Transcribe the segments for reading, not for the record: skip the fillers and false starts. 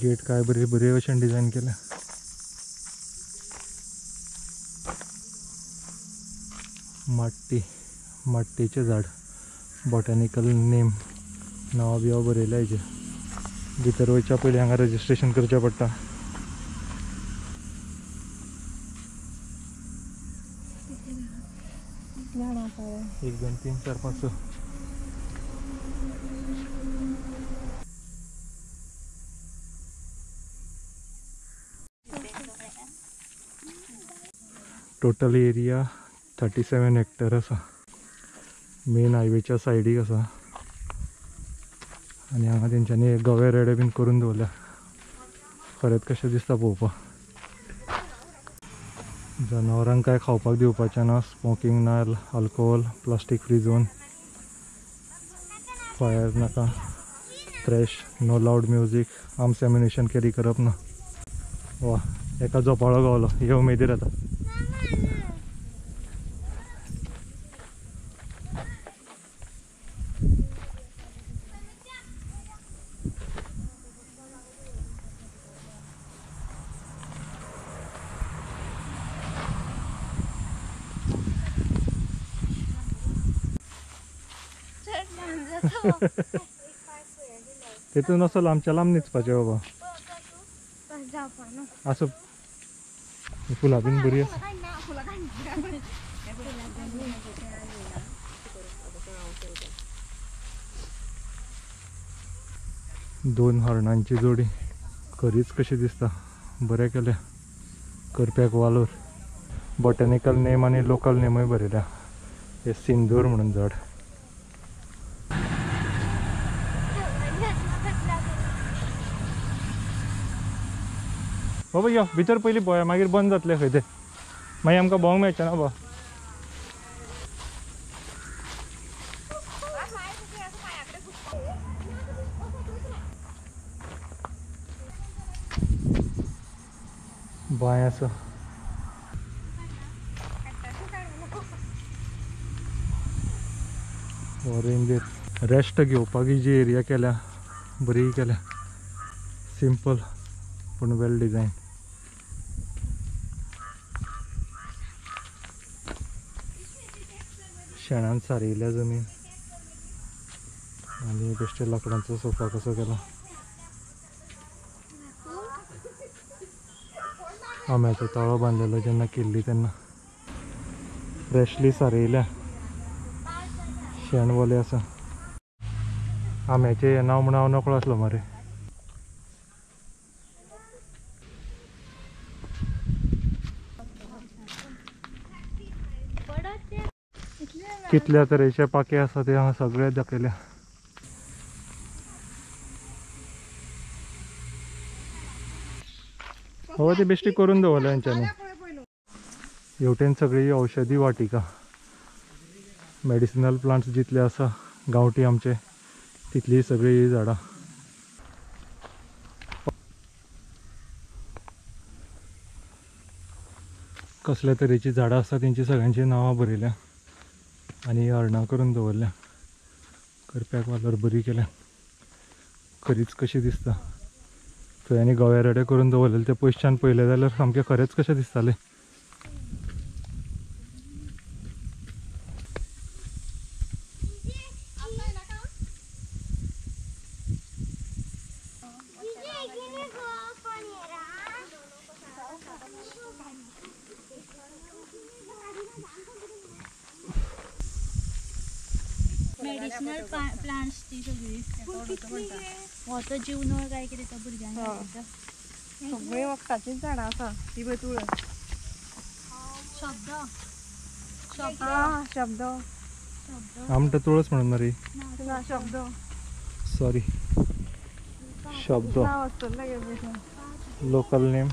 Gate काय बरे बरे अशें डिझायन केल्या. माट्टीचे झाड, बॉटॅनिकल नेम, नांव बिवा बरयल्या हेजे. भितर वयच्या पयलीं हांगा रजिस्ट्रेशन करचें पडटा. एक दोन तीन चार पांच स टोटल एरिया 37 हेक्टर आसा. मेन हायवेच्या सायडीक आसा आनी हांगा तेंच्यांनी गवे रेडे बीन करून दवरल्या. खरेंच कशें दिसता पळोवपाक. जनावरांक काय खावपाक दिवपाचें ना. स्मोकिंग ना, alcohol, plastic free zone, fire नाका, fresh, no loud music, arms ammunition carry करप ना. वा, एका झोपाळो गावलो. हे उमेदीर येता. तेतून असं लांबच्या लांब न्हिदपाचें बाबा. असं फुलां बीन बरी आसा. दोन हरणांची जोडी खरीच कशी दिसता. बरें केल्या. करप्याक वालोर. बॉटॅनिकल नेम आनी लोकल नेमूय बरयल्या. हे सिंदूर म्हणून झाड. बाबा या भितर पयलीं पळोवया, मागीर बंद जातले खंय ते. मागीर आमकां भोंवंक मेळचें ना बाबा. बाय आसा. ऑरेंज रेस्ट घेवपाक जी एरिया केल्या बरी केल्या. सिंपल पूण वेल डिझायन. शेणान सारयल्या जमीन आनी बेश्टे लाकडांचो सोफा कसो केला. आंब्याचो ताळो बांदलेलो जेन्ना केल्ली तेन्ना. फ्रेशली सारयल्या. शेण वलें आसा. आंब्याचें नांव म्हूण हांव नकळो आसलो मरे. कितल्या तरेचे पाके आसा ते हांगा सगळे दाखयल्या. हो ते बेश्टी करून दवरल्या हेंच्यांनी. हेवटेन सगळी औषधी वाटिका. मेडिसिनल प्लांट्स जितले आसा गांवठी आमचे तितली सगळी झाडां. कसल्या तरेची झाडां आसा तेंची सगळ्यांची नांवां बरयल्या आनी हरणां करून दवरल्या. करप्याक वालोर बरी केल्या. खरीच कशी दिसता. थंय आनी गवे रेडे करून दवरलेले ते पयसच्यान पयले जाल्यार सामकें खरेंच कशें दिसतालें. मेडिसिनल प्लांट्स ती सगळी वॉटर जीवन काय कितें तो भुरग्यांक सगळी वखदाचीच झाडां आसा. ती पळय तुळस. शब्द शब्द आमटा तुळस म्हणून मरे. ना शब्द. सॉरी शब्द. नांव आसतलें गे. Local name.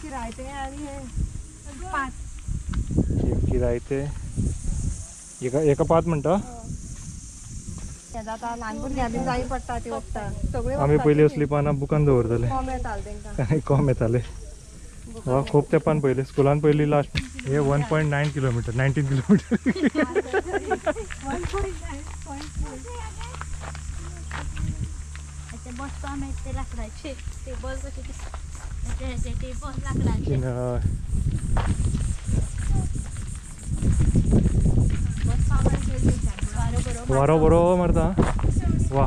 किरायतें आनी हे पात. किरायतें एका पात म्हणटा. आतां ल्हान भुरग्यां बीन जाय पडटा ती वखदां सगळी. आमी पयलीं असली पानां बुकान दवरताले. कोंब येताले तेंकां. कोंब येताले. खूब तेंपान पयलीं स्कुलान पयलीं लास्ट हे 1.9 किलोमीटर 19 किलोमीटर. ते बसपा माहिती ते लाकडाचे टेबल कसे दिसतात टेबल लाकडाचे किनार बसपा बरोबर वारो बरो मारता वा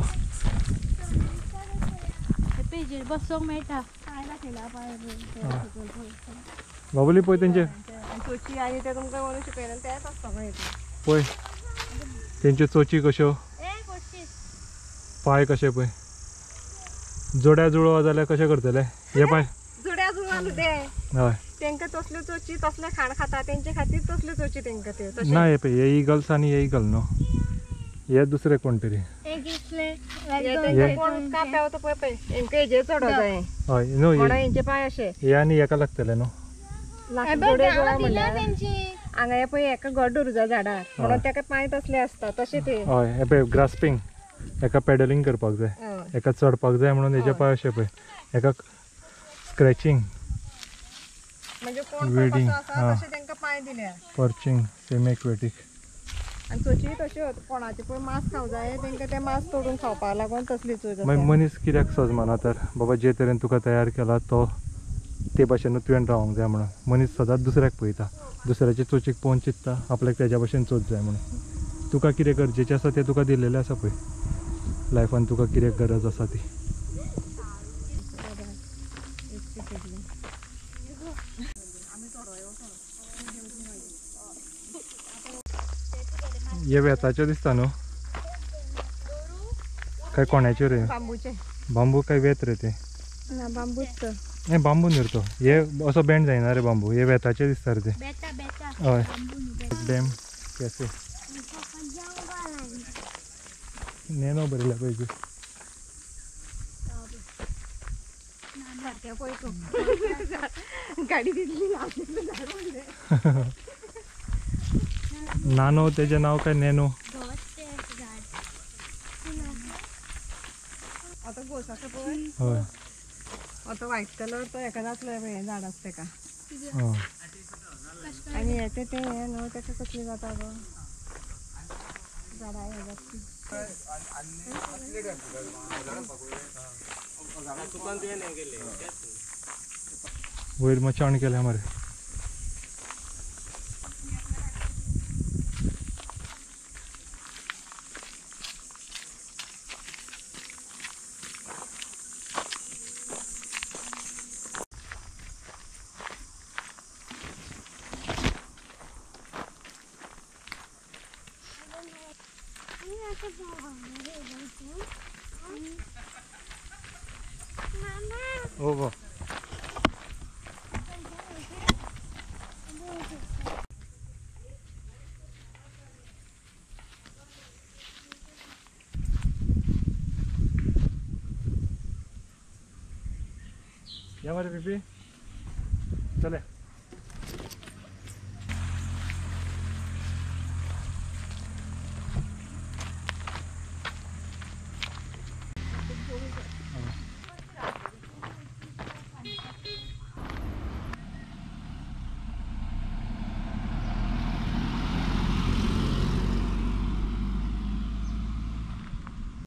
पेजेर बसोंक मेळटा काय दाखयला बाबुली पळय तेंचे चोची आनी ते तुमकां कोणी शिकयना तेच आसता मागीर पळय तेंच्यो चोची कश्यो ए कोशी पाय कशे पळय जोड्या जुळवा जाल्यार कशें करतले हे पाय जुड्या जुळवा न्हू ते हय तेंका तसल्यो चोची तसले खाण खाता तेंचे खातीर तसल्यो चोची तेंका ते तशें ना हे पळय हे इगल्स आनी हे इगल न्हू हे दुसरे कोण तरी एक इतले हे तेंका कोण काप्या वता पळय पळय हेंका हेजेर चडो जाय हय न्हू कोणा हेंचे पाय अशे हे आनी हेका लागतले न्हू जोड्या जुळवा म्हणल्यार हांगा हे पळय हेका घट धरूं जाय झाडार म्हणून तेका पांय तसले आसता तशे ते हय हे पळय ग्रास्पिंग हेका पेडलिंग करपाक जाय हय. हेका चडपाक जाय म्हणून हेचे पाय अशे पळय हेका स्क्रॅचिंग म्हणजे कोण वेडिंग, कसो आसा हा. तशे तेंका पांय दिल्या पर्चिंग सेमी एक्वेटिक आनी चोची तश्यो कोणाचे पळय मांस खावं जाय तेंका ते मांस तोडून खावपा लागून तसली चोच मागीर आसा मनीस कित्याक सजमाना तर बाबा जे तरेन तुका तयार केला तो ते भाशेनूच तुवें रावंक जाय म्हणून मनीस सदांच दुसऱ्याक पळयता दुसऱ्याचे चोचीक पळोवन चिंतता आपल्याक तेज्या भशेन चोच जाय म्हणून तुका कितें गरजेचें आसा तें तुका दिलेलें आसा पळय लायफान तुका कितें गरज आसा ती हे वेताचे दिसता न्हू काय कोण्याचे रे बांबूचे बांबू काय वेत रे ते ना बांबूच हे बांबू निर्तो हे असो बँड जायना रे बांबू हे वेताचे दिसता रे ते बेटा बेटा हय बांबू न्हू, बेटा. डॅम कॅफे नेनो बरयल्या पळय सारकें पळय तूं गाडी दिसली ना नानो तेजें नांव काय नॅनो घोट ते झाड आतां घोस आसा पळय हय आतां व्हायट कलर तो हेका जातलो हें झाड आसा तेका हय आनी हे ते हें न्हू तेका कसली जाता गो झाडां हें जातली वयर मचाण केल्या मरे हो गो या मरे पिपी चले